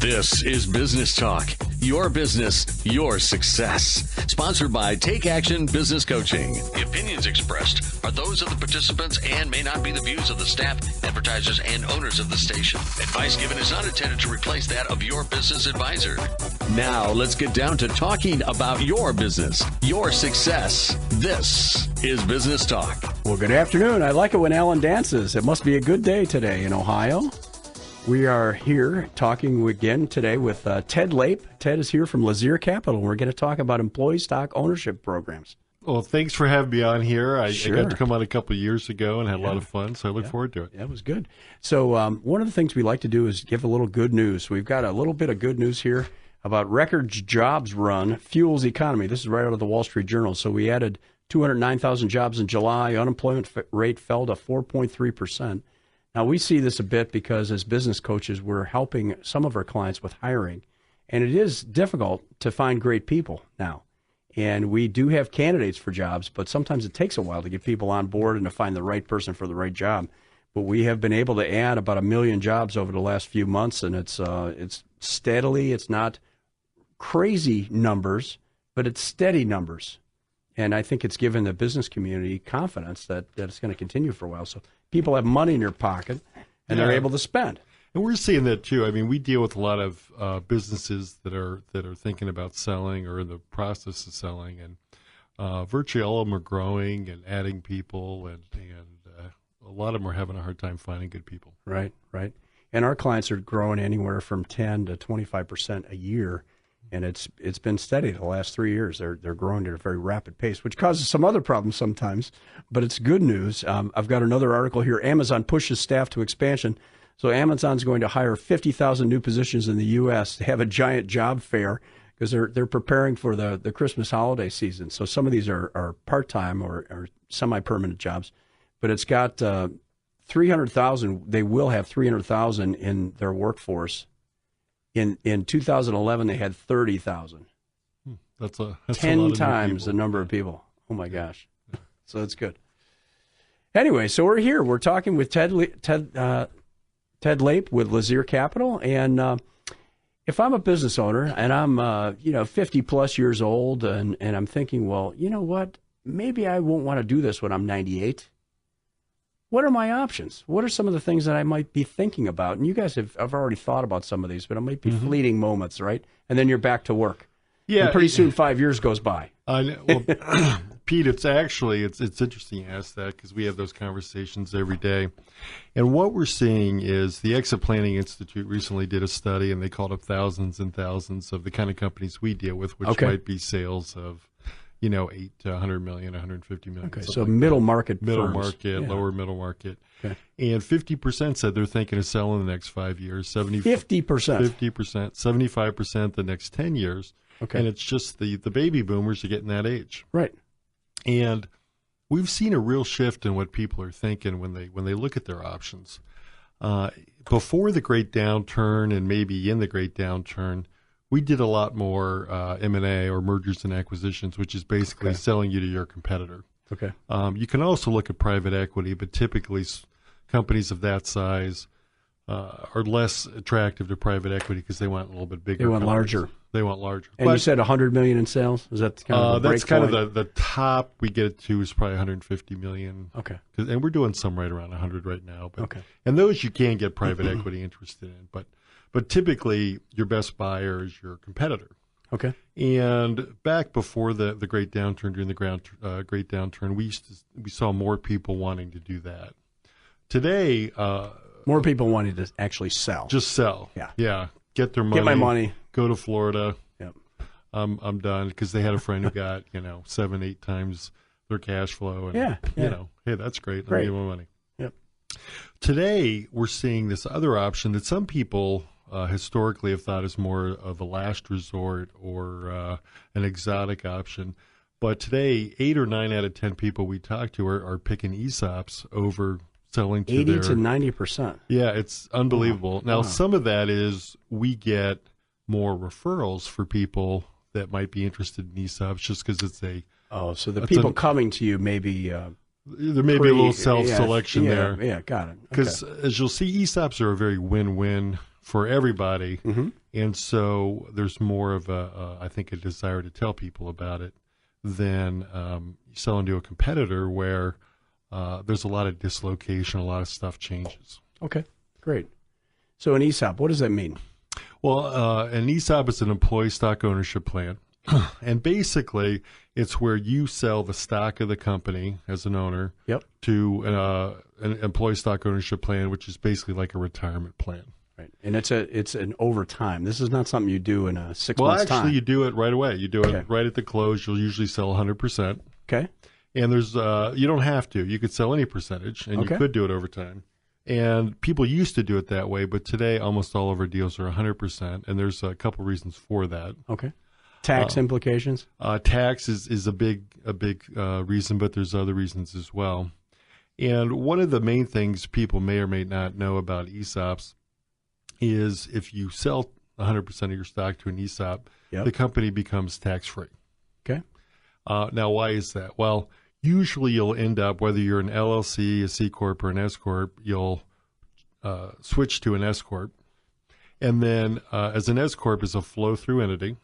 This is Business Talk, your business, your success. Sponsored by Take Action Business Coaching. The opinions expressed are those of the participants and may not be the views of the staff, advertisers, and owners of the station. Advice given is not intended to replace that of your business advisor. Now, let's get down to talking about your business, your success. This is Business Talk. Well, good afternoon. I like it when Alan dances. It must be a good day today in Ohio. We are here talking again today with Ted Lape. Ted is here from Lape Capital. We're going to talk about employee stock ownership programs. Well, thanks for having me on here. I Sure. got to come on a couple of years ago and had a lot of fun, so I look forward to it. That was good. So one of the things we like to do is give a little good news. We've got a little bit of good news here about record jobs run fuels economy. This is right out of the Wall Street Journal. So we added 209,000 jobs in July. Unemployment rate fell to 4.3%. Now, we see this a bit because as business coaches, we're helping some of our clients with hiring. And it is difficult to find great people now. And we do have candidates for jobs, but sometimes it takes a while to get people on board and to find the right person for the right job. But we have been able to add about 1 million jobs over the last few months, and it's steadily. It's not crazy numbers, but it's steady numbers. And I think it's given the business community confidence that it's going to continue for a while. So people have money in their pocket, and they're able to spend. And we're seeing that too. I mean, we deal with a lot of businesses that are thinking about selling or in the process of selling, and virtually all of them are growing and adding people, and a lot of them are having a hard time finding good people. Right. And our clients are growing anywhere from 10 to 25% a year. And it's been steady the last 3 years. They're growing at a very rapid pace, which causes some other problems sometimes, but it's good news. I've got another article here. Amazon pushes staff to expansion. So Amazon's going to hire 50,000 new positions in the U.S. to have a giant job fair because they're preparing for the Christmas holiday season. So some of these are part-time or semi-permanent jobs, but it's got 300,000. They will have 300,000 in their workforce. In 2011, they had 30,000. That's 10 a lot of times the number of people. Oh, my gosh. So that's good. Anyway, so we're here. We're talking with Ted Lape with Lape Capital. And if I'm a business owner and I'm 50-plus years old and I'm thinking, well, you know what? Maybe I won't want to do this when I'm 98. What are my options? What are some of the things that I might be thinking about? And you guys have already thought about some of these, but it might be fleeting moments, right? And then you're back to work. Yeah. And pretty soon 5 years goes by. Well, Pete, it's interesting you ask that because we have those conversations every day. And what we're seeing is the Exit Planning Institute recently did a study, and they called up thousands and thousands of the kind of companies we deal with, which might be sales of 8 to 100 million, 150 million. Okay, so like middle market market, lower middle market. Okay. And 50% said they're thinking of selling in the next 5 years. 50%. 75% the next 10 years. Okay. And it's just the baby boomers are getting that age. Right. And we've seen a real shift in what people are thinking when they look at their options. Before the great downturn and maybe in the great downturn, we did a lot more M&A or mergers and acquisitions, which is basically selling you to your competitor. Okay. You can also look at private equity, but typically companies of that size are less attractive to private equity because they want a little bit bigger. They want larger. And you said 100 million in sales? Is that kind of the that's kind of the top we get to is probably 150 million. Okay. And we're doing some right around 100 right now. But, and those you can get private equity interested in, But typically, your best buyer is your competitor. Okay. And back before the great downturn, during the great downturn, we saw more people wanting to do that. Today, more people wanting to actually sell. Just sell. Yeah. Get their money. Get my money. Go to Florida. Yep. I'm done because they had a friend who got 7-8 times their cash flow. And, hey, that's great. Let me get my money. Yep. Today, we're seeing this other option that some people historically have thought is more of a last resort or an exotic option. But today, 8 or 9 out of 10 people we talk to are picking ESOPs over selling to 80 to 90%. Yeah, it's unbelievable. Now, some of that is we get more referrals for people that might be interested in ESOPs just because it's a... Oh, so the people coming to you maybe... there may be a little self-selection there. Yeah, got it. Because as you'll see, ESOPs are a very win-win for everybody. Mm-hmm. And so there's more of I think, a desire to tell people about it than selling to a competitor where there's a lot of dislocation, a lot of stuff changes. Okay, great. So an ESOP, what does that mean? Well, an ESOP is an employee stock ownership plan. And basically, it's where you sell the stock of the company as an owner to an employee stock ownership plan, which is basically like a retirement plan. Right, and it's an overtime. This is not something you do in a 6 months time. Well, actually, you do it right away. You do it right at the close. You'll usually sell 100%. Okay. And there's you don't have to. You could sell any percentage, and you could do it over time. And people used to do it that way, but today almost all of our deals are 100%, and there's a couple reasons for that. Okay. Tax implications? Tax is a big reason, but there's other reasons as well. And one of the main things people may or may not know about ESOPs is if you sell 100% of your stock to an ESOP, the company becomes tax-free. Okay. Now, why is that? Well, usually you'll end up, whether you're an LLC, a C Corp, or an S Corp, you'll switch to an S Corp. And then as an S Corp is a flow-through entity.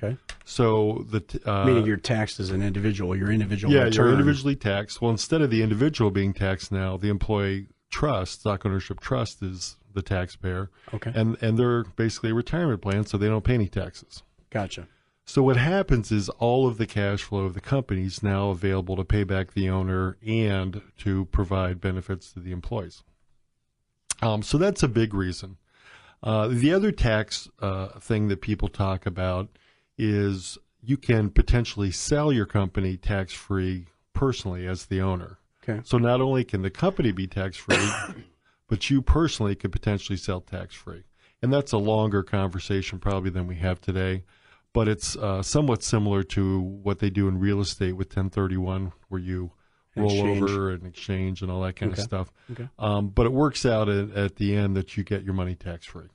Okay. So meaning you're taxed as an individual, your individual return. You're individually taxed. Well, instead of the individual being taxed now, the employee trust, stock ownership trust, is the taxpayer. Okay. And they're basically a retirement plan, so they don't pay any taxes. Gotcha. So what happens is all of the cash flow of the company is now available to pay back the owner and to provide benefits to the employees. So that's a big reason. The other tax thing that people talk about is you can potentially sell your company tax-free personally as the owner. Okay. So not only can the company be tax-free, but you personally could potentially sell tax-free. And that's a longer conversation probably than we have today, but it's somewhat similar to what they do in real estate with 1031, where you roll over and exchange and all that kind of stuff. Okay. But it works out at the end that you get your money tax-free.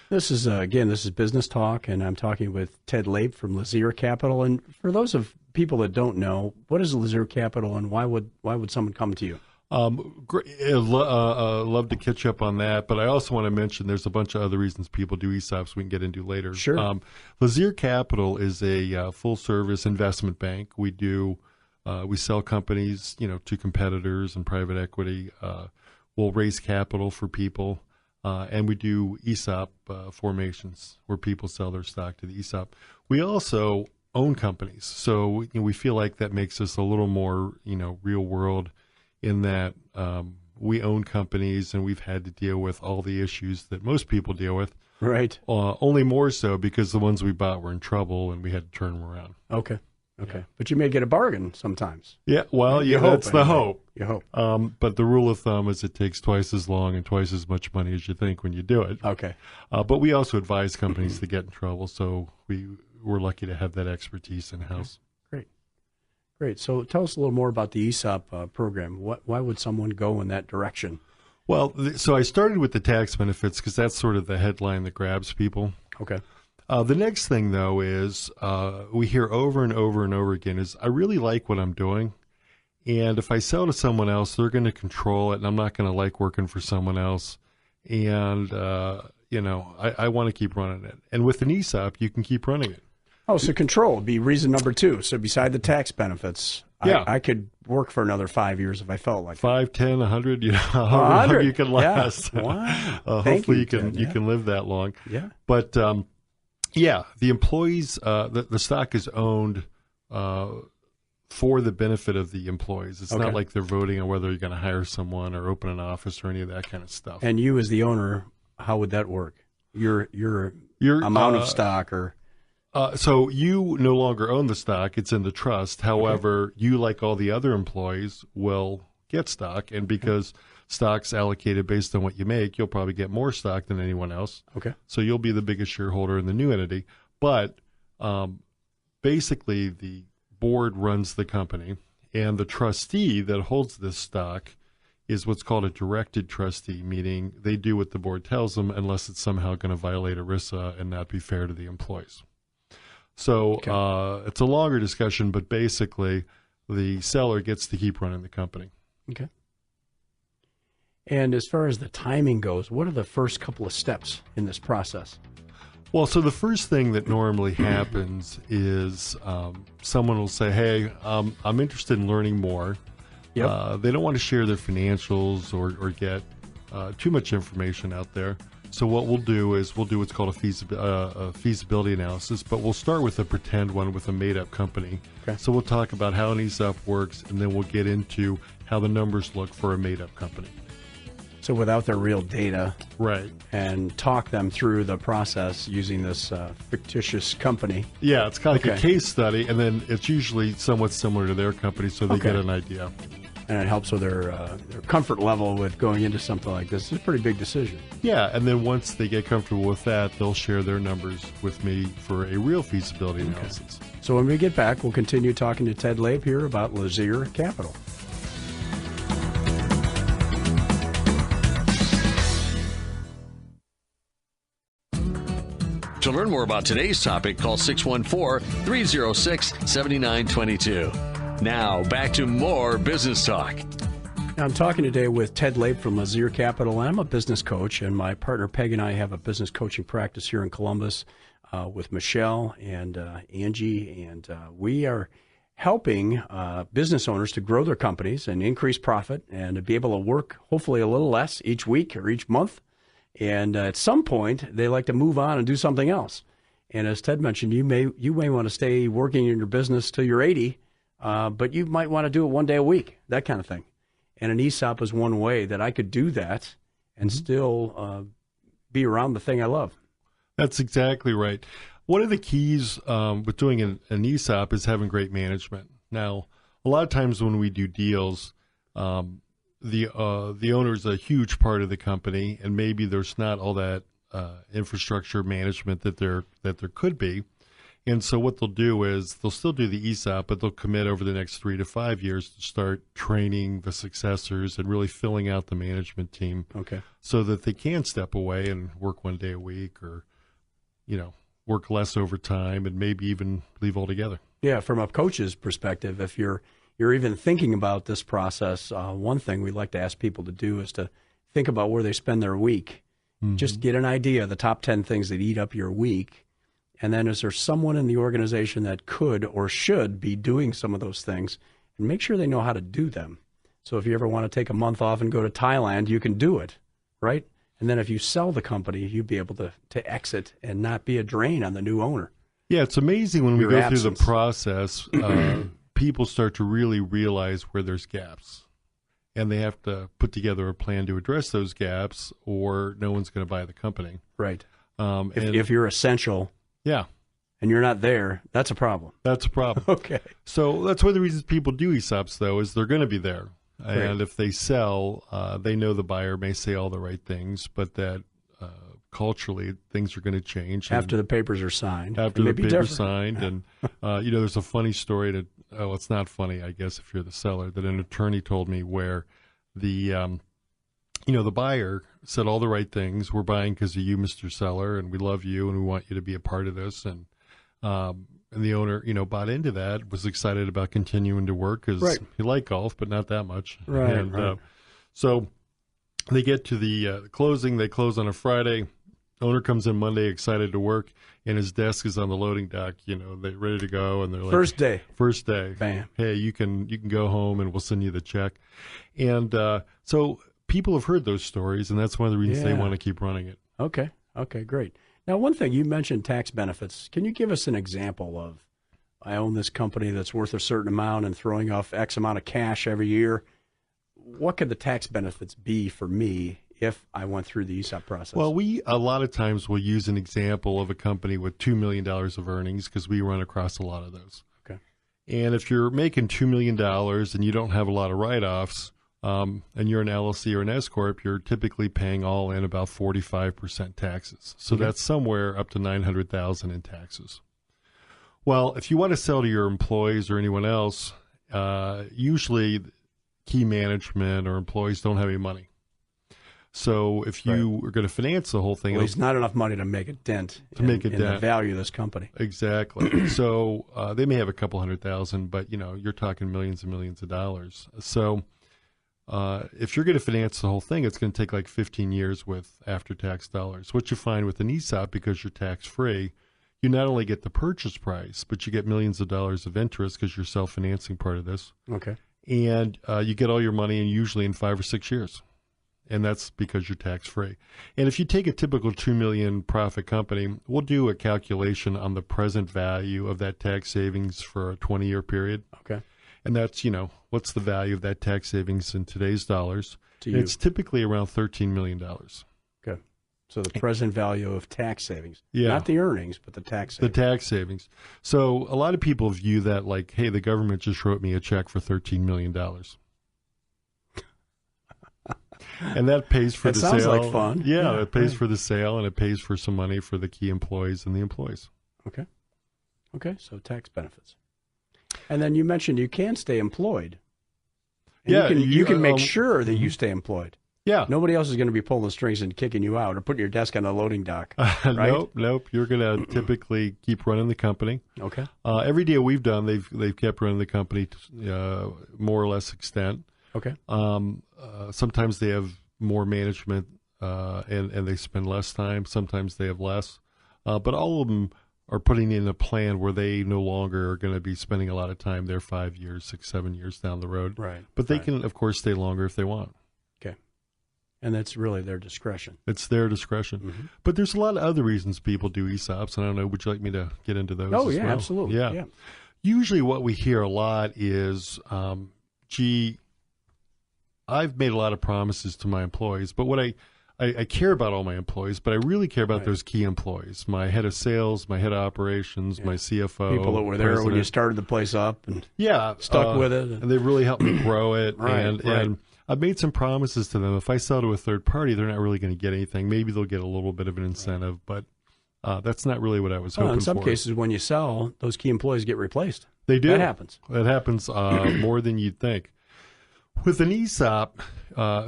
This is, again, this is Business Talk, and I'm talking with Ted Lape from Lazier Capital. And for those of people that don't know, what is Lazier Capital, and why would someone come to you? Great. Love to catch up on that, but I also want to mention there's a bunch of other reasons people do ESOPs we can get into later. Sure. Lazier Capital is a full-service investment bank. We sell companies, to competitors and private equity. We'll raise capital for people. And we do ESOP formations where people sell their stock to the ESOP. We also own companies. So we feel like that makes us a little more, real world in that we own companies and we've had to deal with all the issues that most people deal with. Right. Only more so because the ones we bought were in trouble and we had to turn them around. Okay. But you may get a bargain sometimes. Yeah, well, that's the hope. You hope. But the rule of thumb is it takes twice as long and twice as much money as you think when you do it. Okay. But we also advise companies to get in trouble, so we're lucky to have that expertise in-house. Great. So tell us a little more about the ESOP program. Why would someone go in that direction? Well, so I started with the tax benefits because that's sort of the headline that grabs people. Okay. The next thing, though, is we hear over and over and over again is I really like what I'm doing, and if I sell to someone else, they're going to control it, and I'm not going to like working for someone else, and, I want to keep running it. And with an ESOP, you can keep running it. Oh, so control would be reason number 2. So beside the tax benefits, I could work for another 5 years if I felt like 5, 10, 100, however long you can last. Yeah. Wow. Hopefully you can live that long. Yeah. But the employees, the stock is owned for the benefit of the employees. It's not like they're voting on whether you're going to hire someone or open an office or any of that kind of stuff. And you, as the owner, how would that work? Your amount of stock, or so you no longer own the stock; it's in the trust. However, you, like all the other employees, will get stock, and because stock's allocated based on what you make, you'll probably get more stock than anyone else. Okay. So you'll be the biggest shareholder in the new entity. But basically, the board runs the company, and the trustee that holds this stock is what's called a directed trustee, meaning they do what the board tells them unless it's somehow going to violate ERISA and not be fair to the employees. So it's a longer discussion, but basically the seller gets to keep running the company. Okay. And as far as the timing goes, what are the first couple of steps in this process? Well, so the first thing that normally happens is someone will say, hey, I'm interested in learning more. Yep. They don't want to share their financials or get too much information out there. So what we'll do is we'll do what's called a feasibility analysis, but we'll start with a pretend one with a made-up company. Okay. So we'll talk about how an ESOP works, and then we'll get into how the numbers look for a made-up company. So without their real data. Right. And talk them through the process using this fictitious company. Yeah, it's kind of like a case study, and then it's usually somewhat similar to their company, so they get an idea. And it helps with their comfort level with going into something like this. It's a pretty big decision. Yeah, and then once they get comfortable with that, they'll share their numbers with me for a real feasibility analysis. So when we get back, we'll continue talking to Ted Lape here about Lazier Capital. To learn more about today's topic, call 614-306-7922. Now, back to more business talk. Now, I'm talking today with Ted Lape from Lazier Capital. I'm a business coach, and my partner Peg and I have a business coaching practice here in Columbus with Michelle and Angie, and we are helping business owners to grow their companies and increase profit and to be able to work hopefully a little less each week or each month. And at some point, they like to move on and do something else. And as Ted mentioned, you may want to stay working in your business till you're 80, but you might want to do it one day a week, that kind of thing. And an ESOP is one way that I could do that and still be around the thing I love. That's exactly right. One of the keys with doing an ESOP is having great management. Now, a lot of times when we do deals, the owner is a huge part of the company, and maybe there's not all that infrastructure management that there could be. And so what they'll do is they'll still do the ESOP, but they'll commit over the next 3 to 5 years to start training the successors and really filling out the management team. Okay. So that they can step away and work one day a week, or work less overtime, and maybe even leave altogether. Yeah, from a coach's perspective, if you're even thinking about this process, one thing we like to ask people to do is to think about where they spend their week. Mm-hmm. Just get an idea of the top 10 things that eat up your week. And then is there someone in the organization that could or should be doing some of those things? And make sure they know how to do them. So if you ever want to take a month off and go to Thailand, you can do it, right? And then if you sell the company, you'd be able to exit and not be a drain on the new owner. Yeah, it's amazing when we go through the process, people start to really realize where there's gaps. And they have to put together a plan to address those gaps, or no one's going to buy the company. Right. If you're essential, yeah, and you're not there, that's a problem. That's a problem. Okay. So that's one of the reasons people do ESOPs, though, is they're going to be there. Right. And if they sell, they know the buyer may say all the right things, but that culturally things are going to change. After the papers are signed. After the papers are signed. And, there's a funny story that, it's not funny, I guess, if you're the seller, that an attorney told me where the buyer said all the right things. We're buying because of you, Mr. Seller, and we love you, and we want you to be a part of this. And the owner, bought into that, was excited about continuing to work because he liked golf, but not that much. Right. And so they get to the closing. They close on a Friday. Owner comes in Monday, excited to work, and his desk is on the loading dock. They're ready to go, and they're like, First day. Bam. Hey, you can go home, and we'll send you the check. And so people have heard those stories, and that's one of the reasons they want to keep running it. Okay, great. Now, one thing, you mentioned tax benefits. Can you give us an example of, I own this company that's worth a certain amount and throwing off X amount of cash every year. What could the tax benefits be for me if I went through the ESOP process? Well, a lot of times will use an example of a company with $2 million of earnings because we run across a lot of those. Okay. And if you're making $2 million and you don't have a lot of write-offs, and you're an LLC or an S Corp, you're typically paying all in about 45% taxes. So that's somewhere up to $900,000 in taxes. Well, if you want to sell to your employees or anyone else, usually key management or employees don't have any money. So if you are going to finance the whole thing, it's not enough money to make a dent in the value of this company. Exactly. So they may have a couple $100,000, but you're talking millions and millions of dollars. So if you're going to finance the whole thing, it's going to take like 15 years with after-tax dollars. What you find with an ESOP, because you're tax-free, you not only get the purchase price, but you get millions of dollars of interest because you're self-financing part of this. Okay. And you get all your money usually in 5 or 6 years. And that's because you're tax-free. And if you take a typical $2 million profit company, we'll do a calculation on the present value of that tax savings for a 20-year period. Okay. And that's, what's the value of that tax savings in today's dollars? To you. It's typically around $13 million. Okay. So the present value of tax savings. Yeah. Not the earnings, but the tax savings. The tax savings. So a lot of people view that like, hey, the government just wrote me a check for $13 million. And that pays for that the sounds sale. like fun. Yeah, it pays for the sale, and it pays for some money for the key employees and the employees. Okay. Okay, so tax benefits. And then you mentioned you can stay employed. And Yeah, you can make sure that you stay employed. Yeah. Nobody else is going to be pulling the strings and kicking you out or putting your desk on a loading dock. Right? Nope. You're going to typically keep running the company. Okay. Every deal we've done, they've kept running the company to more or less extent. Okay. Sometimes they have more management and they spend less time. Sometimes they have less. But all of them are putting in a plan where they no longer are going to be spending a lot of time there 5 years, 6, 7 years down the road. Right. But they can, of course, stay longer if they want. Okay. And that's really their discretion. It's their discretion. Mm-hmm. But there's a lot of other reasons people do ESOPs. And I don't know, would you like me to get into those Oh, as yeah, well? absolutely. Yeah. Usually what we hear a lot is, I've made a lot of promises to my employees, but what I care about all my employees, but I really care about those key employees, my head of sales, my head of operations, my CFO. People that were there when you started the place up and stuck with it. And they've really helped me grow it. Right. And I've made some promises to them. If I sell to a third party, they're not really going to get anything. Maybe they'll get a little bit of an incentive, but that's not really what I was hoping for. In some cases, when you sell, those key employees get replaced. They do. That happens. That happens more than you'd think. With an ESOP,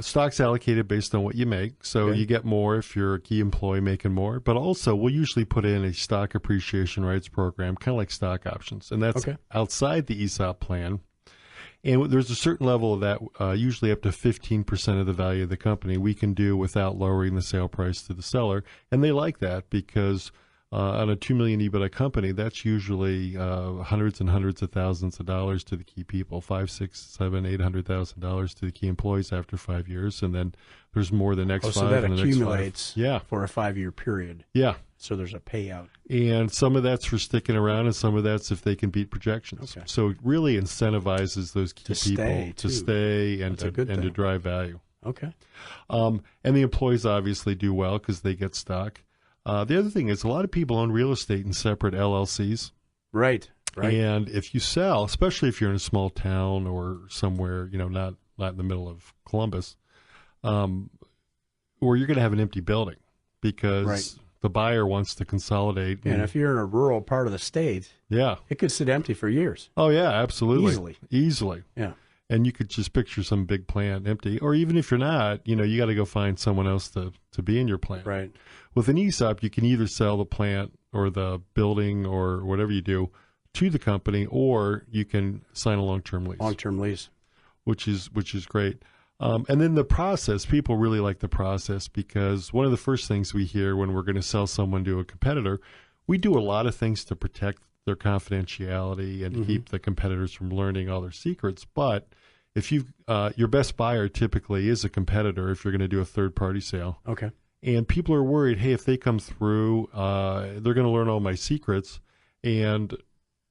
stock's allocated based on what you make, so you get more if you're a key employee making more. But also, we'll usually put in a stock appreciation rights program, kind of like stock options, and that's outside the ESOP plan. And there's a certain level of that, usually up to 15% of the value of the company, we can do without lowering the sale price to the seller. And they like that because on a $2 million EBITDA company, that's usually hundreds and hundreds of thousands of dollars to the key people, $500,000, $600,000, $700,000, $800,000 to the key employees after 5 years, and then there's more the next 5. So that and accumulates the next 5. for a 5-year period. Yeah. So there's a payout. And some of that's for sticking around, and some of that's if they can beat projections. Okay. So it really incentivizes those key people to stay and to drive value. Okay. And the employees obviously do well because they get stock. The other thing is a lot of people own real estate in separate LLCs. Right. And if you sell, especially if you're in a small town or somewhere, not in the middle of Columbus, or you're going to have an empty building because the buyer wants to consolidate. And if you're in a rural part of the state, it could sit empty for years. Oh, yeah, absolutely. Easily. Yeah. And you could just picture some big plant empty. Or even if you're not, you got to go find someone else to be in your plant. Right. With an ESOP, you can either sell the plant or the building or whatever you do to the company, or you can sign a long-term lease. Long-term lease. Which is great. And then the process, people really like the process because one of the first things we hear when we're going to sell someone to a competitor, we do a lot of things to protect their confidentiality and to keep the competitors from learning all their secrets. But if your best buyer typically is a competitor if you're going to do a third-party sale. Okay. And people are worried, hey, if they come through, they're going to learn all my secrets, and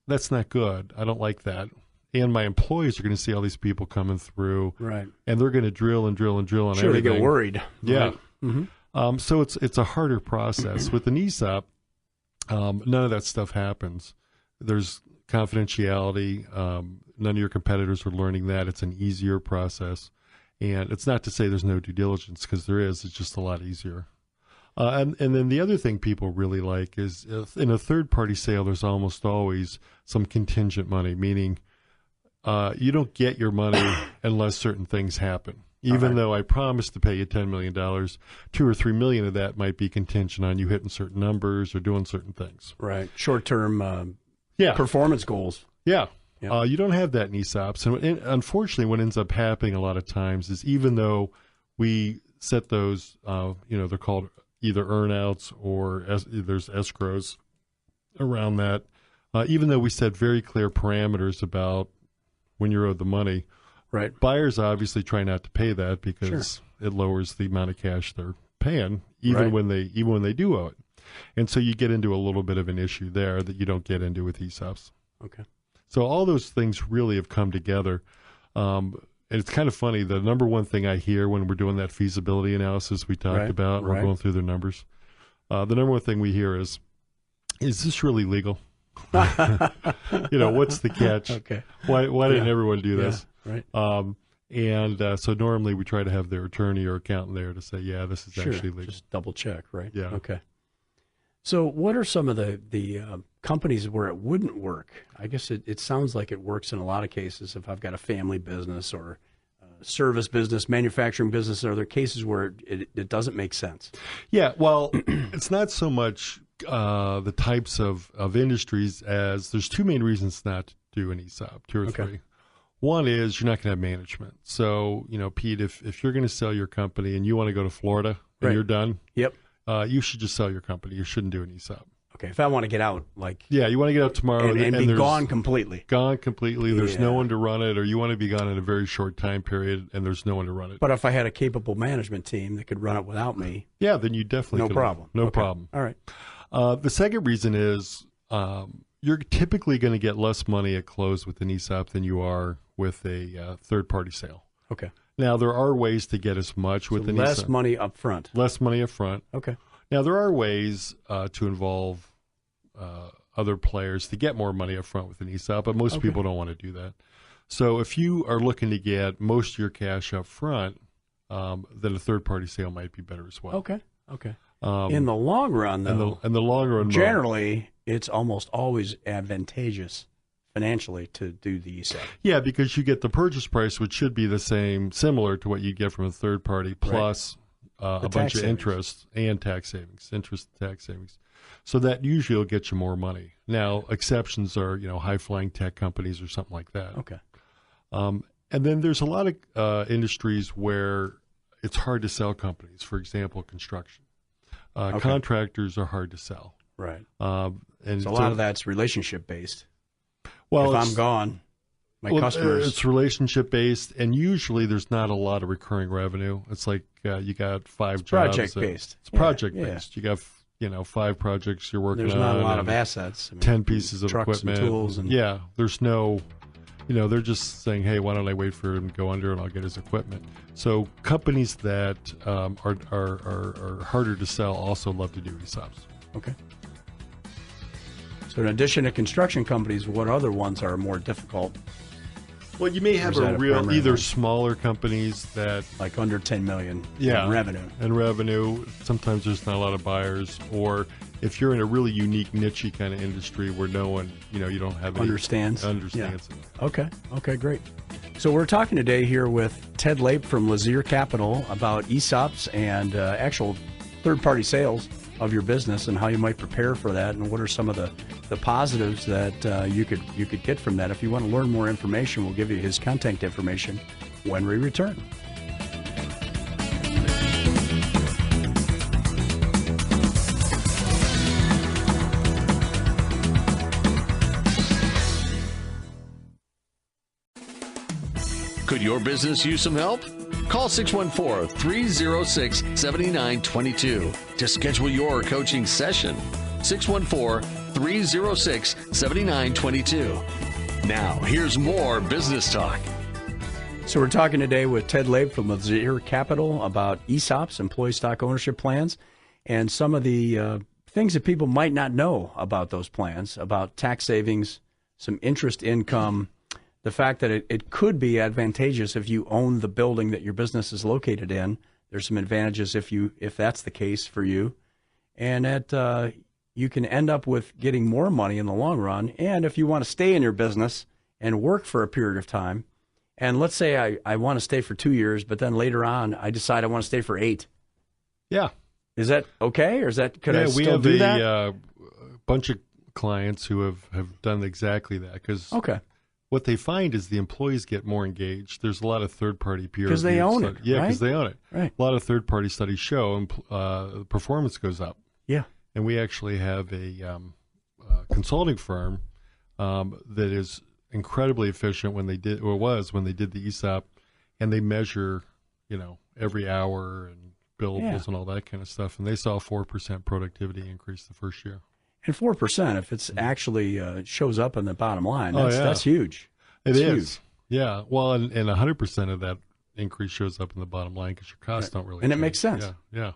that's not good. I don't like that. And my employees are going to see all these people coming through, right? And they're going to drill and drill and drill on everything. They get worried. Yeah. Right. Mm-hmm. So it's a harder process. With an ESOP, none of that stuff happens. There's confidentiality. None of your competitors are learning that. It's an easier process. And it's not to say there's no due diligence, because there is. It's just a lot easier. And then the other thing people really like is in a third-party sale, there's almost always some contingent money, meaning you don't get your money unless certain things happen. Even though I promised to pay you $10 million, $2 or $3 million of that might be contingent on you hitting certain numbers or doing certain things. Right. Short-term performance goals. Yeah. Yep. You don't have that in ESOPs. And unfortunately, what ends up happening a lot of times is even though we set those, they're called either earnouts or there's escrows around that, even though we set very clear parameters about when you're owed the money, right? Buyers obviously try not to pay that because it lowers the amount of cash they're paying, even when they do owe it. And so you get into a little bit of an issue there that you don't get into with ESOPs. Okay. So all those things really have come together. And it's kind of funny. The number one thing I hear when we're doing that feasibility analysis we talked about, we're going through the numbers. The number one thing we hear is this really legal? What's the catch? Okay. Why didn't everyone do this? Yeah, right. So normally we try to have their attorney or accountant there to say, yeah, this is actually legal. Just double check, right? Yeah. Okay. So what are some of the companies where it wouldn't work? I guess it sounds like it works in a lot of cases. If I've got a family business or service business, manufacturing business, are there cases where it doesn't make sense? Yeah, well, it's not so much the types of industries as there's two main reasons not to do an ESOP, two or three. One is you're not going to have management. So, Pete, if you're going to sell your company and you want to go to Florida and you're done, you should just sell your company. You shouldn't do an ESOP. Okay, if I want to get out, you want to get out tomorrow and be gone completely. Gone completely. There's no one to run it, or you want to be gone in a very short time period, and there's no one to run it. But if I had a capable management team that could run it without me, then you definitely no problem. No problem. All right. The second reason is you're typically going to get less money at close with an ESOP than you are with a third-party sale. Okay. Now, there are ways to get as much with an ESOP. Less money up front. Less money up front. Okay. Now, there are ways to involve other players to get more money up front with an ESOP, but most people don't want to do that. So if you are looking to get most of your cash up front, then a third-party sale might be better as well. Okay. In the long run, though, in the long run, generally, it's almost always advantageous financially to do the ESOP. Yeah, because you get the purchase price, which should be similar to what you get from a third party, plus a bunch of interest and tax savings, interest and tax savings. So that usually will get you more money. Now, exceptions are, high-flying tech companies or something like that. Okay. And then there's a lot of industries where it's hard to sell companies. For example, construction. Contractors are hard to sell. Right. And so a lot of that's relationship-based. Well, if I'm gone, my customers. It's relationship-based, and usually there's not a lot of recurring revenue. It's like you got 5 jobs. Project-based. It's project-based. You got 5 projects you're working on. There's not a lot of assets. 10 pieces of trucks equipment. And tools. There's no, they're just saying, hey, why don't I wait for him to go under and I'll get his equipment. So companies that are harder to sell also love to do ESOPs. Okay. So in addition to construction companies, what other ones are more difficult? Well, you may have either smaller companies that like under 10 million in revenue. And revenue. Sometimes there's not a lot of buyers, or if you're in a really unique niche kind of industry where no one, you don't have understands. Yeah. Okay, great. So we're talking today here with Ted Lape from Lazier Capital about ESOPs and actual third-party sales of your business and how you might prepare for that, and what are some of the positives that you could get from that. If you want to learn more information, we'll give you his contact information when we return. Could your business use some help? Call 614-306-7922 to schedule your coaching session. 614-306-7922. Now, here's more business talk. So we're talking today with Ted Lape from Lazier Capital about ESOPs, employee stock ownership plans, and some of the things that people might not know about those plans, about tax savings, some interest income, the fact that it could be advantageous if you own the building that your business is located in. There's some advantages if that's the case for you, and that you can end up with getting more money in the long run. And if you want to stay in your business and work for a period of time, and let's say I want to stay for 2 years, but then later on I decide I want to stay for 8. Yeah. Is that okay, or could I still we have do that? Bunch of clients who have done exactly that. 'Cause okay. what they find is the employees get more engaged. There's a lot of third-party peer because they own it. Yeah, right? because they own it. Right. A lot of third-party studies show performance goes up. Yeah. And we actually have a consulting firm that is incredibly efficient when they did the ESOP, and they measure, every hour and billables and all that kind of stuff, and they saw a 4% productivity increase the first year. And 4%, if it's actually shows up in the bottom line, that's, yeah. that's huge. It is. Huge. Yeah. Well, and 100% of that increase shows up in the bottom line because your costs don't really. And change. it makes sense. Yeah.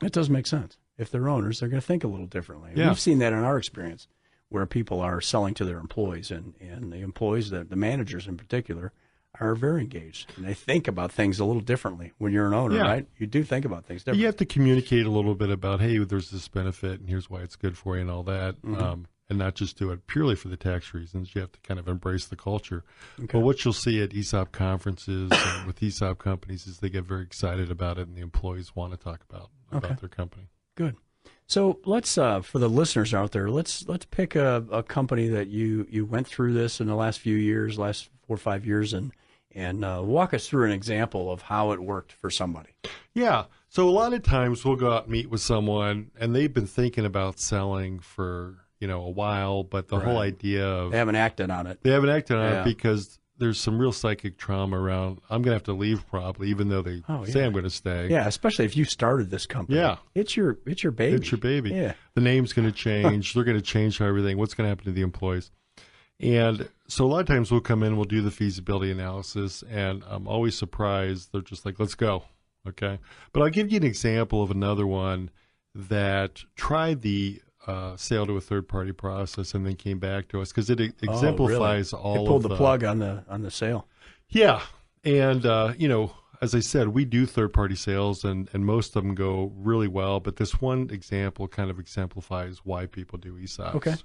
It does make sense. If they're owners, they're going to think a little differently. Yeah. We've seen that in our experience, where people are selling to their employees, and the employees, the managers in particular, are very engaged, and they think about things a little differently. When you're an owner, right? You do think about things differently. You have to communicate a little bit about, hey, there's this benefit, and here's why it's good for you, and all that, and not just do it purely for the tax reasons. You have to kind of embrace the culture. Okay. But what you'll see at ESOP conferences and with ESOP companies is they get very excited about it, and the employees want to talk about their company. Good. So let's, for the listeners out there, let's pick a company that you went through this in the last few years, last 4 or 5 years, and walk us through an example of how it worked for somebody. Yeah. So a lot of times we'll go out and meet with someone, and they've been thinking about selling for a while, but the whole idea of they haven't acted on it. They haven't acted on it because there's some real psychic trauma around. I'm going to have to leave probably, even though they say I'm going to stay. Yeah, especially if you started this company. Yeah, it's your baby. It's your baby. Yeah, the name's going to change. They're going to change everything. What's going to happen to the employees? And so a lot of times we'll come in, we'll do the feasibility analysis, and I'm always surprised. They're just like, let's go. Okay. But I'll give you an example of another one that tried the sale to a third-party process and then came back to us because it exemplifies all of the... It pulled the plug on the sale. Yeah. And, as I said, we do third-party sales, and most of them go really well, but this one example kind of exemplifies why people do ESOPs. Okay.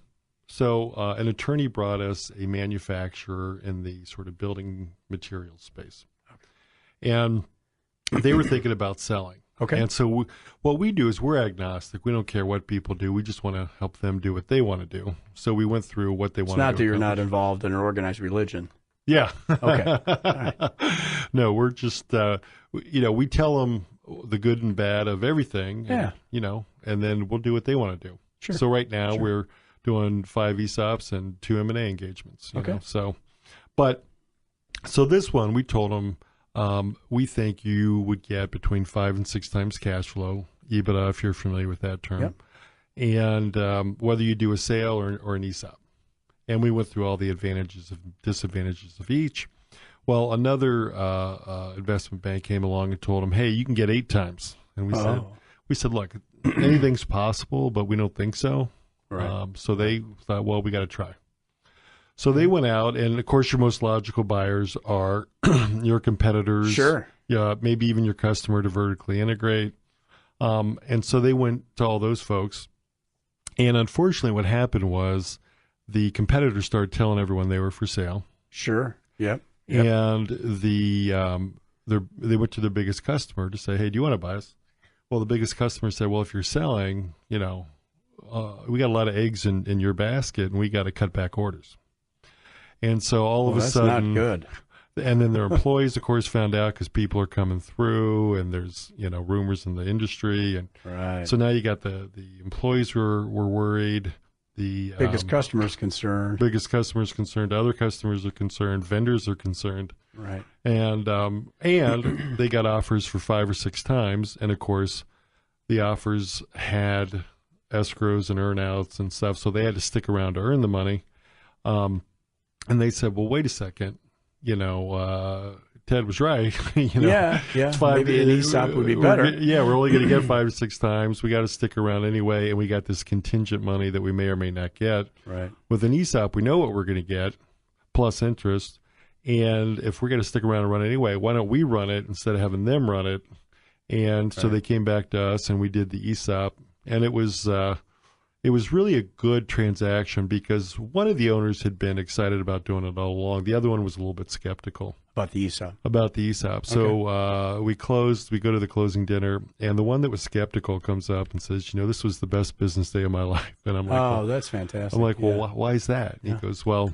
So an attorney brought us a manufacturer in the sort of building materials space. Okay. And they were thinking about selling. Okay. And so what we do is we're agnostic. We don't care what people do. We just want to help them do what they want to do. So we went through what they want to do. It's not that you're not involved in an organized religion. Yeah. Okay. All right. No, we're just, we tell them the good and bad of everything. Yeah. And, and then we'll do what they want to do. Sure. So right now we're doing 5 ESOPs and 2 M&A engagements. You know? So this one, we told them, we think you would get between 5 and 6 times cash flow, EBITDA, if you're familiar with that term, and whether you do a sale or an ESOP. And we went through all the advantages and disadvantages of each. Well, another investment bank came along and told them, hey, you can get 8 times. And we said, look, anything's possible, but we don't think so. Right. So they thought, well, we got to try. So they went out, and of course, your most logical buyers are your competitors. Sure. Yeah, maybe even your customer to vertically integrate. And so they went to all those folks. And unfortunately, what happened was the competitors started telling everyone they were for sale. Sure. Yep. And they went to their biggest customer to say, hey, do you want to buy us? Well, the biggest customer said, well, if you're selling, we got a lot of eggs in your basket, and we got to cut back orders. And so all of a sudden, that's not good. And then their employees, of course, found out because people are coming through, and there's rumors in the industry, and so now you got the employees were worried. The biggest customers concerned. Other customers are concerned. Vendors are concerned. Right. And they got offers for 5 or 6 times, and of course, the offers had escrows and earnouts and stuff, so they had to stick around to earn the money. And they said, well, wait a second, Ted was right. Yeah. Maybe an ESOP would be better. We're only going to get 5 or 6 times. We got to stick around anyway, and we got this contingent money that we may or may not get. Right. With an ESOP, we know what we're going to get, plus interest. And if we're going to stick around and run it anyway, why don't we run it instead of having them run it? And so they came back to us, and we did the ESOP, and it was really a good transaction because one of the owners had been excited about doing it all along. The other one was a little bit skeptical. About the ESOP. So we go to the closing dinner, and the one that was skeptical comes up and says, this was the best business day of my life. And I'm like, that's fantastic. I'm like, well, why is that? And he goes, well,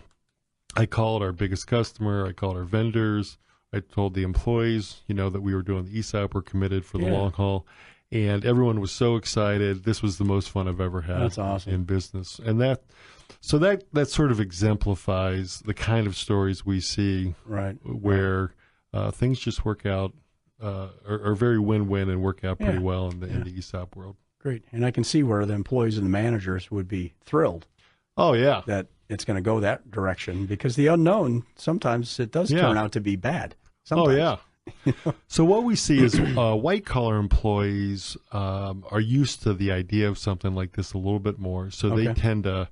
I called our biggest customer. I called our vendors. I told the employees, that we were doing the ESOP. We're committed for the long haul. And everyone was so excited. This was the most fun I've ever had. That's awesome. In business. And that sort of exemplifies the kind of stories we see, right, where things just work out, are very win-win and work out pretty well in the ESOP world. Great. And I can see where the employees and the managers would be thrilled. Oh, yeah. That it's going to go that direction, because the unknown, sometimes it does turn out to be bad. Sometimes. Oh, yeah. So what we see is white-collar employees are used to the idea of something like this a little bit more, so they tend to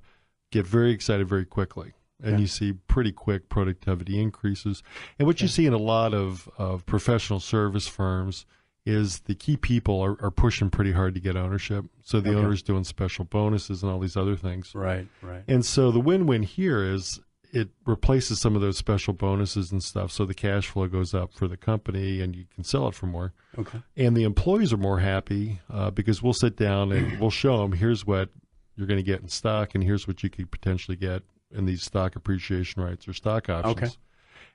get very excited very quickly. And you see pretty quick productivity increases. And what you see in a lot of professional service firms is the key people are pushing pretty hard to get ownership. So the owner's doing special bonuses and all these other things. Right, right. And so the win-win here is it replaces some of those special bonuses and stuff, so the cash flow goes up for the company and you can sell it for more. Okay. And the employees are more happy because we'll sit down and we'll show them, here's what you're going to get in stock and here's what you could potentially get in these stock appreciation rights or stock options. Okay.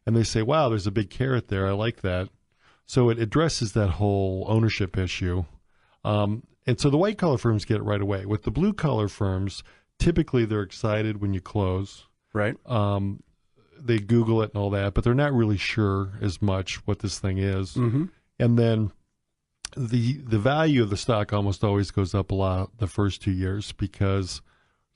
And they say, wow, there's a big carrot there. I like that. So it addresses that whole ownership issue. And so the white-collar firms get it right away. With the blue-collar firms, typically they're excited when you close. Right. They Google it and all that, but they're not really sure as much what this thing is. Mm-hmm. And then the value of the stock almost always goes up a lot the first 2 years because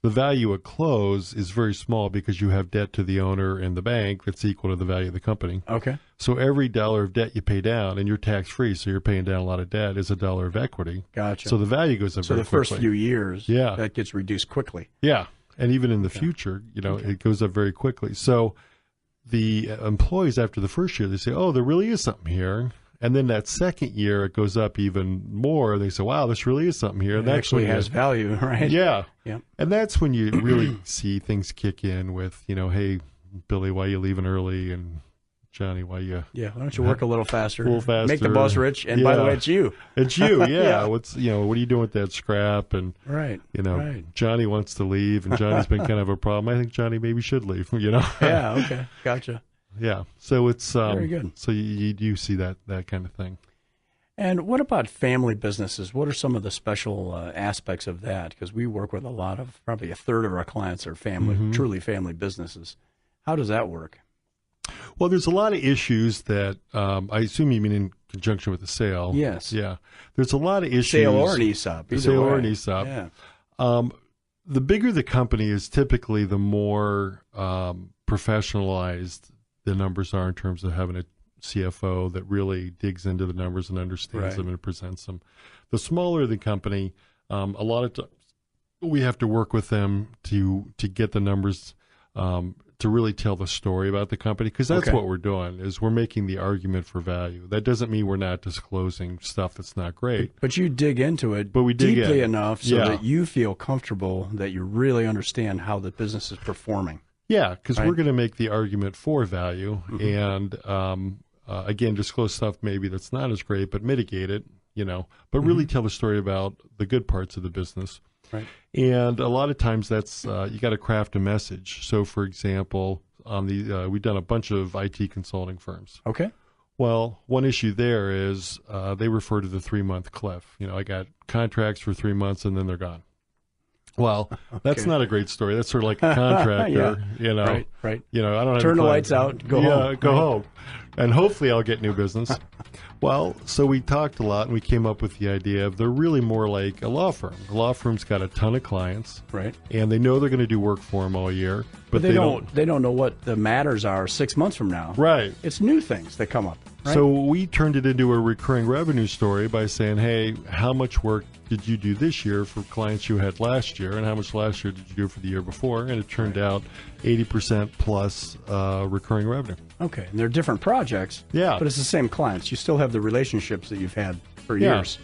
the value at close is very small because you have debt to the owner and the bank that's equal to the value of the company. Okay. So every dollar of debt you pay down, and you're tax-free, so you're paying down a lot of debt, is a dollar of equity. Gotcha. So the value goes up very quickly. So the first few years, that gets reduced quickly. Yeah. And even in the future, it goes up very quickly. So the employees after the first year, they say, oh, there really is something here. And then that second year, it goes up even more. They say, wow, this really is something here. It actually has value, right? Yeah. Yeah. And that's when you really see things kick in with, hey, Billy, why are you leaving early? And Johnny, why you? Yeah, why don't you work a little faster? Make the boss rich. And by the way, it's you. It's you. Yeah. What's what are you doing with that scrap? And right. Johnny wants to leave, and Johnny's been kind of a problem. I think Johnny maybe should leave. Yeah. Okay. Gotcha. Yeah. So it's very good. So you do see that kind of thing. And what about family businesses? What are some of the special aspects of that? Because we work with probably a third of our clients are family, truly family businesses. How does that work? Well, there's a lot of issues that I assume you mean in conjunction with the sale. Yes. Yeah. There's a lot of issues. Sale or an ESOP. Sale or an ESOP. Yeah. The bigger the company is, typically the more professionalized the numbers are in terms of having a CFO that really digs into the numbers and understands them and presents them. The smaller the company, a lot of times we have to work with them to get the numbers to really tell the story about the company, because that's what we're doing, is we're making the argument for value. That doesn't mean we're not disclosing stuff that's not great. But you dig into it deeply enough so that you feel comfortable that you really understand how the business is performing. Yeah, because we're going to make the argument for value and, again, disclose stuff maybe that's not as great, but mitigate it, but really tell the story about the good parts of the business. Right. And a lot of times that's you got to craft a message. So, for example, on we've done a bunch of IT consulting firms. Okay. Well, one issue there is they refer to the 3-month cliff. I got contracts for 3 months and then they're gone. Well, that's not a great story. That's sort of like a contractor, Right. I don't have turn the lights out, go home. Go home. And hopefully I'll get new business. Well, so we talked a lot and we came up with the idea of they're really more like a law firm. A law firm's got a ton of clients. Right. And they know they're going to do work for them all year. But they don't know what the matters are 6 months from now. Right. It's new things that come up. Right? So we turned it into a recurring revenue story by saying, hey, how much work did you do this year for clients you had last year, and how much last year did you do for the year before? And it turned out 80% plus recurring revenue. Okay, and they're different projects, but it's the same clients. You still have the relationships that you've had for years.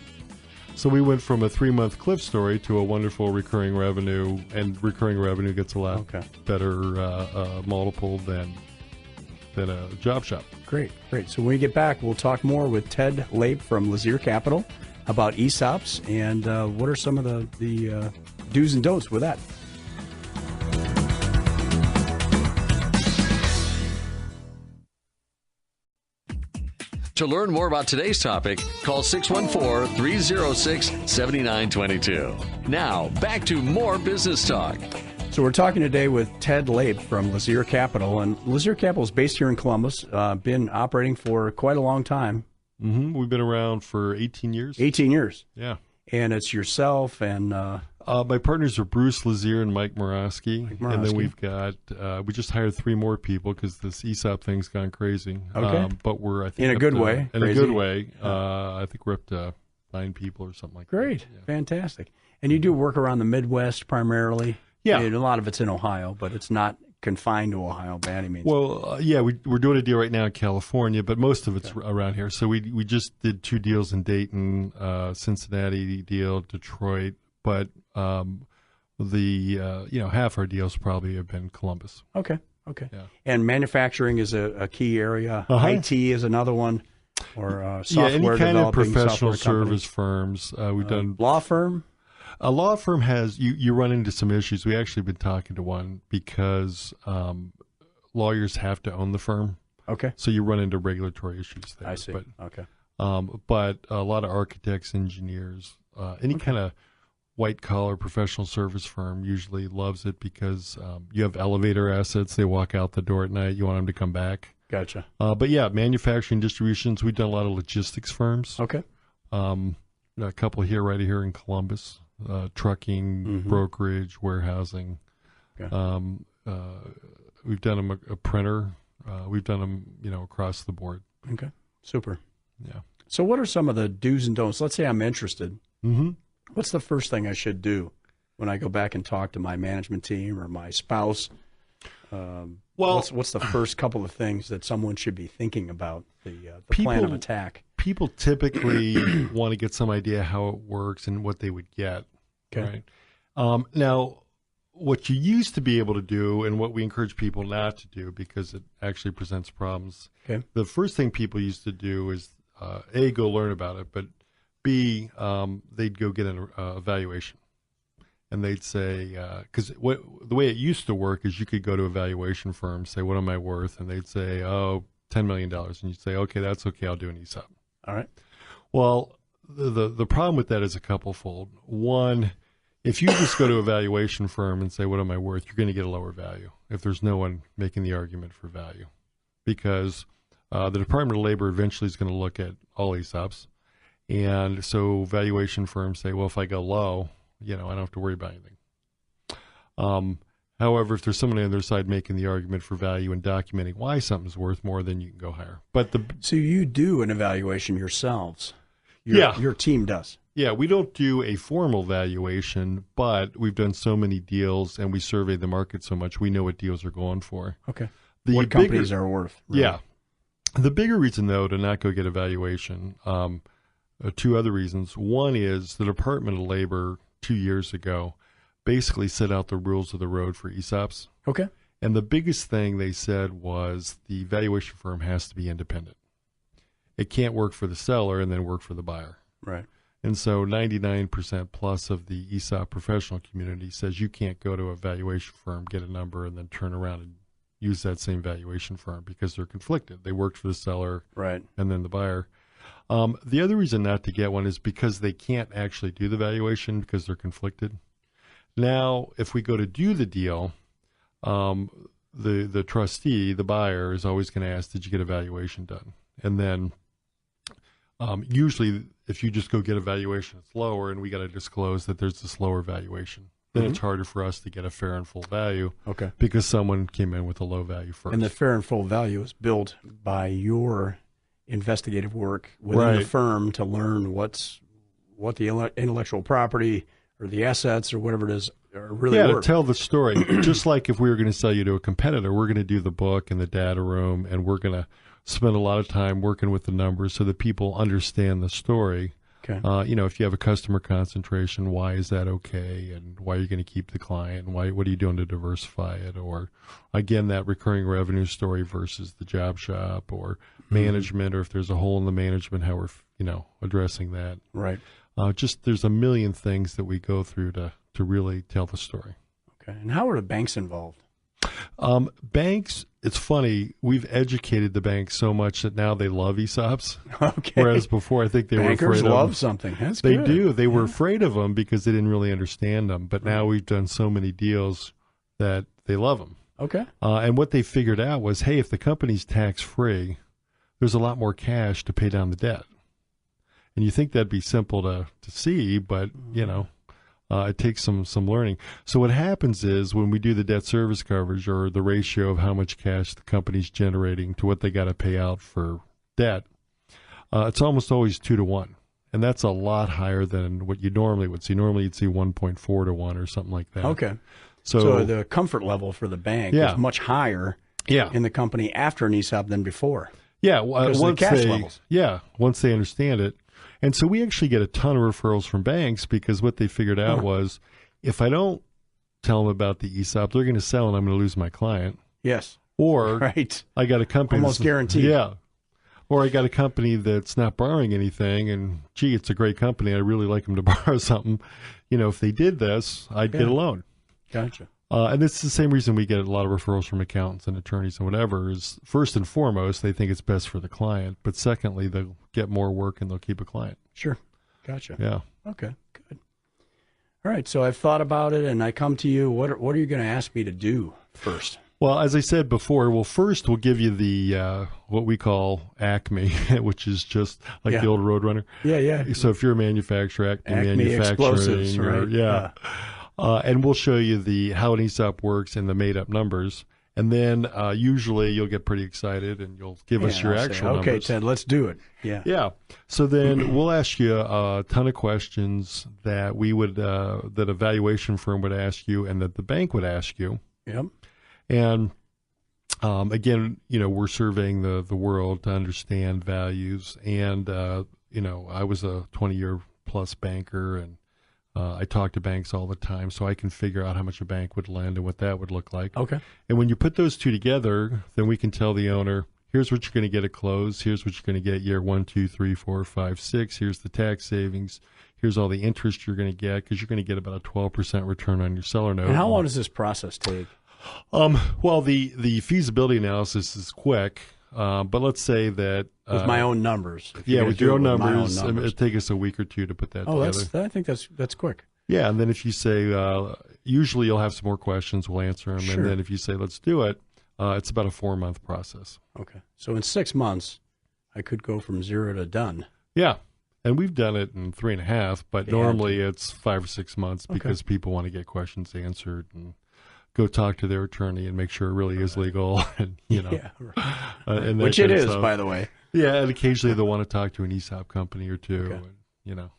So we went from a 3-month cliff story to a wonderful recurring revenue, and recurring revenue gets a lot better multiple than a job shop. Great. So when we get back, we'll talk more with Ted Lape from Lazier Capital about ESOPs and what are some of the do's and don'ts with that. To learn more about today's topic, call 614-306-7922. Now, back to more business talk. So we're talking today with Ted Lape from Lazier Capital, and Lazier Capital is based here in Columbus, been operating for quite a long time. Mm-hmm. We've been around for 18 years. 18 years. Yeah. And it's yourself and... my partners are Bruce Lazier and Mike Morosky. And then we've got, we just hired 3 more people because this ESOP thing's gone crazy. Okay. But we're, I think, in a good way. In a good way. I think we're up to 9 people or something like Great. that. Yeah. Fantastic. And you do work around the Midwest primarily? Yeah. And a lot of it's in Ohio, but it's not confined to Ohio by any means. Well, we're doing a deal right now in California, but most of it's around here. So we just did 2 deals in Dayton, Cincinnati deal, Detroit, but half our deals probably have been Columbus. Okay. Yeah. And manufacturing is a key area. Uh-huh. IT is another one, or software any kind of developing professional software service firms. We've done law firm. A law firm has you run into some issues. We actually been talking to one because lawyers have to own the firm. Okay. So you run into regulatory issues there. I see. But, okay. But a lot of architects, engineers, any kind of white-collar professional service firm usually loves it because you have elevator assets. They walk out the door at night. You want them to come back. Gotcha. But, manufacturing, distributions. We've done a lot of logistics firms. Okay. A couple right here in Columbus. Trucking, brokerage, warehousing. Okay. We've done a printer. We've done them, across the board. Okay. Super. Yeah. So what are some of the do's and don'ts? Let's say I'm interested. Mm-hmm. What's the first thing I should do when I go back and talk to my management team or my spouse? What's the first couple of things that someone should be thinking about the plan of attack? People typically want to get some idea how it works and what they would get. Okay. Right? Now, what you used to be able to do and what we encourage people not to do because it actually presents problems. Okay. The first thing people used to do is, A, go learn about it, but B, they'd go get an evaluation. And they'd say, because the way it used to work is you could go to a valuation firm, say, what am I worth? And they'd say, $10 million. And you'd say, okay, that's okay, I'll do an ESOP. All right. Well, the problem with that is a couple-fold. One, if you just go to a valuation firm and say, what am I worth, you're going to get a lower value if there's no one making the argument for value. Because the Department of Labor eventually is going to look at all ESOPs. And so valuation firms say, well, if I go low, I don't have to worry about anything. However, if there's someone on the other side making the argument for value and documenting why something's worth more, then you can go higher. So you do an evaluation yourselves? Your team does? Yeah, we don't do a formal valuation, but we've done so many deals and we survey the market so much, we know what deals are going for. Okay. What companies are worth. Really. Yeah. The bigger reason, though, to not go get a valuation, 2 other reasons. One is the Department of Labor 2 years ago basically set out the rules of the road for ESOPs. Okay. And the biggest thing they said was the valuation firm has to be independent. It can't work for the seller and then work for the buyer. Right. And so 99% plus of the ESOP professional community says you can't go to a valuation firm, get a number, and then turn around and use that same valuation firm because they're conflicted. They worked for the seller right, and then the buyer. The other reason not to get one is because they can't actually do the valuation because they're conflicted. Now, if we go to do the deal, the trustee, the buyer, is always going to ask, did you get a valuation done? And then usually if you just go get a valuation, it's lower, and we got to disclose that there's this lower valuation. Then it's harder for us to get a fair and full value because someone came in with a low value first. And the fair and full value is built by your investigative work within the firm to learn what the intellectual property or the assets or whatever it is are really worth. To tell the story. Just like if we were going to sell you to a competitor, we're going to do the book and the data room, and we're going to spend a lot of time working with the numbers so that people understand the story. Okay. If you have a customer concentration, why is that okay? And why are you going to keep the client? And what are you doing to diversify it? Or, again, that recurring revenue story versus the job shop or management, or if there's a hole in the management, how we're, addressing that. Right. There's a million things that we go through to really tell the story. Okay. And how are the banks involved? Banks, it's funny. We've educated the banks so much that now they love ESOPs. Okay. Whereas before, I think they Bankers were afraid of love them. something. That's They good. do. They were afraid of them because they didn't really understand them. But now we've done so many deals that they love them. Okay. And what they figured out was, hey, if the company's tax-free, there's a lot more cash to pay down the debt. And you think that'd be simple to see, but, it takes some learning. So what happens is when we do the debt service coverage, or the ratio of how much cash the company's generating to what they got to pay out for debt, it's almost always 2 to 1. And that's a lot higher than what you normally would see. Normally you'd see 1.4 to 1 or something like that. Okay. So the comfort level for the bank Yeah. is much higher in the company after an ESOP than before. Yeah, Because of once the cash they, levels. Yeah, once they understand it. And so we actually get a ton of referrals from banks because what they figured out was, if I don't tell them about the ESOP, they're going to sell and I'm going to lose my client. Yes. Or Right. I got a company Almost that's- guaranteed. Yeah. Or I got a company that's not borrowing anything, and gee, it's a great company. I really like them to borrow something. If they did this, I'd get a loan. Gotcha. And it's the same reason we get a lot of referrals from accountants and attorneys and whatever. Is first and foremost, they think it's best for the client. But secondly, they'll get more work and they'll keep a client. Sure. Gotcha. Yeah. Okay. Good. All right. So I've thought about it, and I come to you. What are you going to ask me to do first? Well, as I said before, first we'll give you the what we call Acme, which is just like the old Roadrunner. Yeah, yeah. So if you're a manufacturer, Acme manufacturing, explosives, right? Yeah. And we'll show you how an ESOP works and the made-up numbers. And then usually you'll get pretty excited and you'll give us your I'll actual say, numbers. okay, Ted, let's do it. Yeah. Yeah. So then we'll ask you a ton of questions that we would that a valuation firm would ask you and that the bank would ask you. Yep. And again, we're surveying the world to understand values. And I was a 20-year plus banker, and I talk to banks all the time, so I can figure out how much a bank would lend and what that would look like. Okay. And when you put those two together, then we can tell the owner, here's what you're going to get at close. Here's what you're going to get year 1, 2, 3, 4, 5, 6. Here's the tax savings. Here's all the interest you're going to get, because you're going to get about a 12% return on your seller note. And how long does this process take? Well, the feasibility analysis is quick, but let's say that With my own numbers. Yeah, with your own numbers, numbers. it'd take us a week or two to put that Oh, together. I think that's quick. Yeah, and then if you say, usually you'll have some more questions, we'll answer them, Sure. and then if you say, let's do it, it's about a 4-month process. Okay. So in 6 months, I could go from 0 to done. Yeah, and we've done it in 3.5, but Yeah. normally it's 5 or 6 months because people want to get questions answered and go talk to their attorney and make sure it really is legal, and Yeah. Right. and that Which it kind of is, stuff. by the way. Yeah, and occasionally they'll want to talk to an ESOP company or two, Okay. and,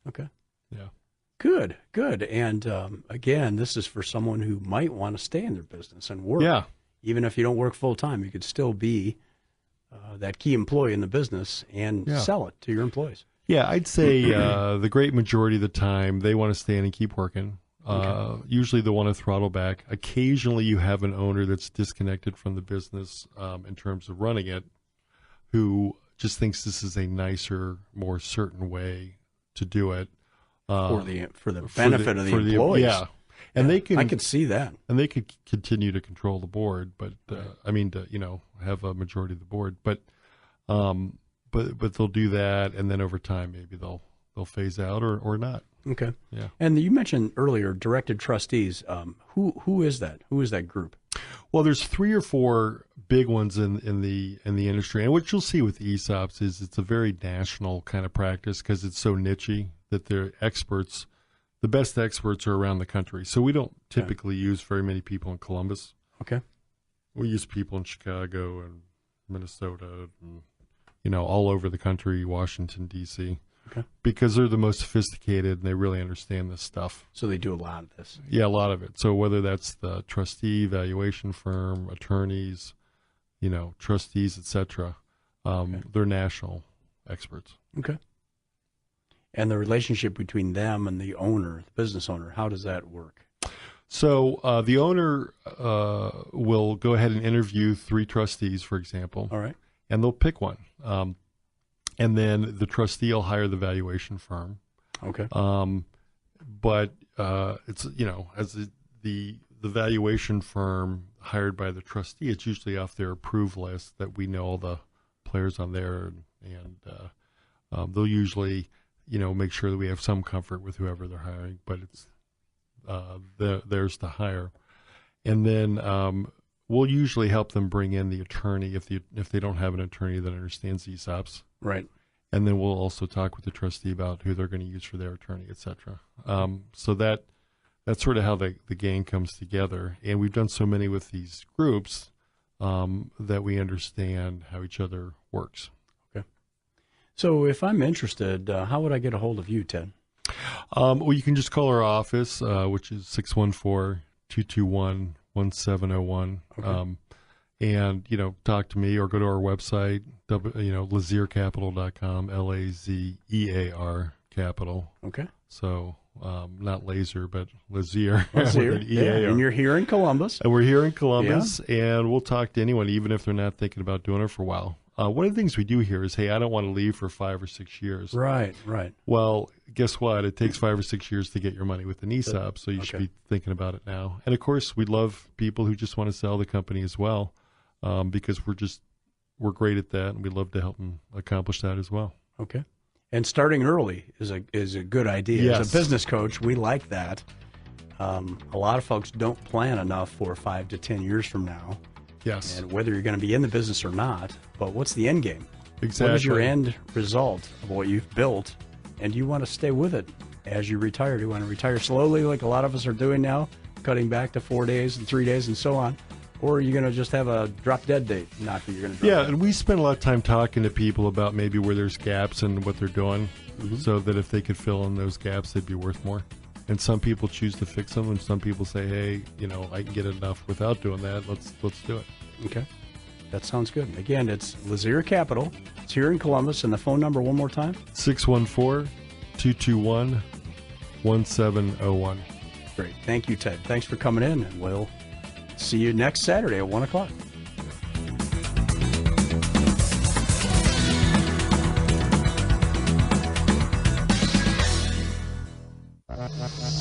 Okay. yeah. Good. And again, this is for someone who might want to stay in their business and work. Yeah. Even if you don't work full time, you could still be that key employee in the business and sell it to your employees. Yeah, I'd say the great majority of the time they want to stay in and keep working. Usually they want to throttle back. Occasionally you have an owner that's disconnected from the business in terms of running it, who just thinks this is a nicer, more certain way to do it. For the benefit of the employees. Yeah. And they can, I could see that. and they could continue to control the board, but to have a majority of the board. But they'll do that, and then over time maybe they'll phase out or not. Okay. Yeah. And you mentioned earlier directed trustees. Who is that? Who is that group? Well, there's 3 or 4 big ones in the industry, and what you'll see with ESOPs is it's a very national kind of practice because it's so nichey that they're experts. The best experts are around the country, so we don't typically use very many people in Columbus. Okay. We use people in Chicago and Minnesota and all over the country, Washington D.C. Okay. Because they're the most sophisticated and they really understand this stuff. So they do a lot of this. Yeah, a lot of it. So whether that's the trustee, valuation firm, attorneys, trustees, etc., they're national experts. Okay. And the relationship between them and the owner, the business owner, how does that work? So the owner will go ahead and interview 3 trustees, for example. All right. And they'll pick one. And then the trustee will hire the valuation firm. Okay. But it's as the the valuation firm hired by the trustee, it's usually off their approved list that we know all the players on there, and they'll usually, make sure that we have some comfort with whoever they're hiring, but it's theirs to hire. And then we'll usually help them bring in the attorney if they don't have an attorney that understands ESOPs. Right. And then we'll also talk with the trustee about who they're going to use for their attorney, et cetera. So that's sort of how the gang comes together. And we've done so many with these groups that we understand how each other works. Okay. So if I'm interested, how would I get a hold of you, Ted? Well, you can just call our office, which is 614-221-1701. Okay. And, talk to me or go to our website, laziercapital.com, Lazear Capital. Okay. So not laser, but Lazier. Lazier. Yeah. And you're here in Columbus. And we're here in Columbus, and we'll talk to anyone, even if they're not thinking about doing it for a while. One of the things we do here is, hey, I don't want to leave for 5 or 6 years. Right. Well, guess what? It takes 5 or 6 years to get your money with an ESOP, so you should be thinking about it now. And, of course, we love people who just want to sell the company as well, because we're great at that, and we love to help them accomplish that as well. Okay. And starting early is a good idea. Yes. As a business coach, we like that. A lot of folks don't plan enough for 5 to 10 years from now. Yes. And whether you're going to be in the business or not, but what's the end game? Exactly. What is your end result of what you've built? And do you want to stay with it as you retire? Do you want to retire slowly like a lot of us are doing now, cutting back to 4 days and 3 days and so on? Or are you going to just have a drop-dead date? Not that you're going to drop dead. And we spend a lot of time talking to people about maybe where there's gaps in what they're doing, so that if they could fill in those gaps, they'd be worth more. And some people choose to fix them, and some people say, hey, I can get enough without doing that. Let's do it. Okay. That sounds good. Again, it's Lazier Capital. It's here in Columbus. And the phone number one more time? 614-221-1701. Great. Thank you, Ted. Thanks for coming in, and we'll see you next Saturday at 1 o'clock.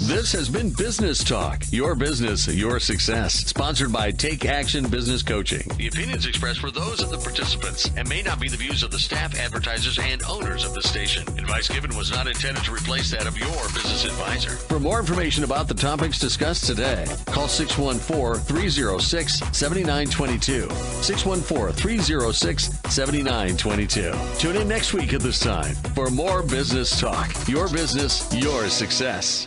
This has been Business Talk, your business, your success. Sponsored by Take Action Business Coaching. The opinions expressed were those of the participants and may not be the views of the staff, advertisers, and owners of the station. Advice given was not intended to replace that of your business advisor. For more information about the topics discussed today, call 614-306-7922. 614-306-7922. Tune in next week at this time for more Business Talk, your business, your success.